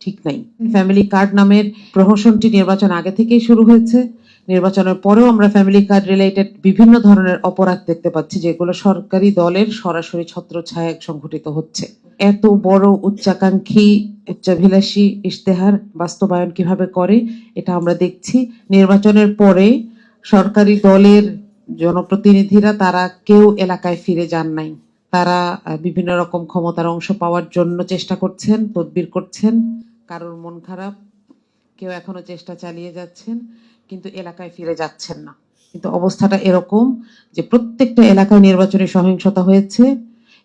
ঠিক নাই। Family card নামের প্রহসনটি নির্বাচন আগে থেকেই শুরু হয়েছে। নির্বাচনের পরেও আমরা ফ্যামিলি কার্ড রিলেটেড বিভিন্ন ধরনের অপরাধ দেখতে পাচ্ছি, যেগুলো সরকারি দলের সরাসরি ছত্রছায়ায় সংঘটিত হচ্ছে। এত বড় উচ্চাকাঙ্ক্ষী উচ্চাভিলাষী ইশতেহার বাস্তবায়ন কিভাবে করে এটা আমরা দেখছি। নির্বাচনের পরে সরকারি দলের জনপ্রতিনিধিরা তারা কেউ এলাকায় ফিরে যান নাই। তারা বিভিন্ন রকম ক্ষমতার অংশ পাওয়ার জন্য চেষ্টা করছেন, তদবির করছেন। কারোর মন খারাপ, কেউ এখনো চেষ্টা চালিয়ে যাচ্ছেন, কিন্তু এলাকায় ফিরে যাচ্ছেন না। কিন্তু অবস্থাটা এরকম যে প্রত্যেকটা এলাকায় নির্বাচনী সহিংসতা হয়েছে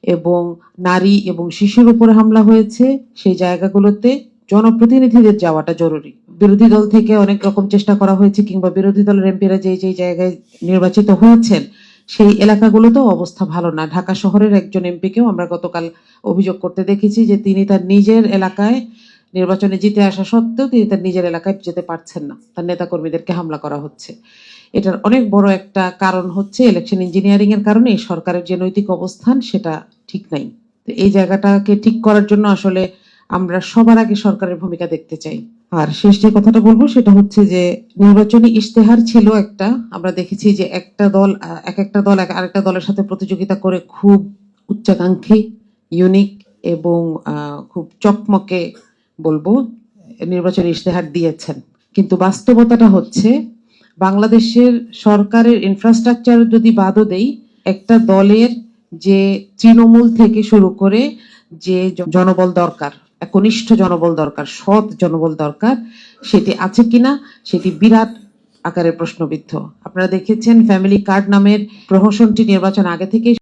এবং নারী এবং শিশুর উপরে হামলা হয়েছে। সেই জায়গাগুলোতে জনপ্রতিনিধিদের যাওয়াটা জরুরি। বিরোধী দল থেকে অনেক রকম চেষ্টা করা হয়েছে, কিংবা বিরোধী দলের এমপিরা যেই যেই জায়গায় নির্বাচিত হয়েছেন সেই এলাকাগুলোতেও অবস্থা ভালো না। ঢাকা শহরের একজন এমপিকেও আমরা গতকাল অভিযোগ করতে দেখেছি যে তিনি তার নিজের এলাকায় নির্বাচনে জিতে আসা সত্ত্বেও তিনি তার নিজের এলাকায় যেতে পারছেন না, তার নেতাকর্মীদেরকে হামলা করা হচ্ছে। এটার অনেক বড় একটা কারণ হচ্ছে ইলেকশন ইঞ্জিনিয়ারিং এর কারণে এই সরকারের যে নৈতিক অবস্থান সেটা ঠিক নাই। তো এই জায়গাটাকে ঠিক করার জন্য আসলে আমরা সবার আগে সরকারের ভূমিকা দেখতে চাই। আর শেষ যে কথাটা বলবো সেটা হচ্ছে যে নির্বাচনী ইশতেহার ছিল একটা, আমরা দেখেছি যে একটা দল আরেকটা দলের সাথে প্রতিযোগিতা করে খুব উচ্চাকাঙ্ক্ষী, ইউনিক এবং খুব চকমকে বলবো নির্বাচনী ইশতেহার দিয়েছেন। কিন্তু বাস্তবতাটা হচ্ছে বাংলাদেশের সরকারের ইনফ্রাস্ট্রাকচার যদি বাদও দেই, একটা দলের যে তৃণমূল থেকে শুরু করে যে জনবল দরকার, একনিষ্ঠ জনবল দরকার, সৎ জনবল দরকার, সেটি আছে কিনা সেটি বিরাট আকারে প্রশ্নবিদ্ধ। আপনারা দেখেছেন ফ্যামিলি কার্ড নামের প্রহসনটি নির্বাচন আগে থেকেই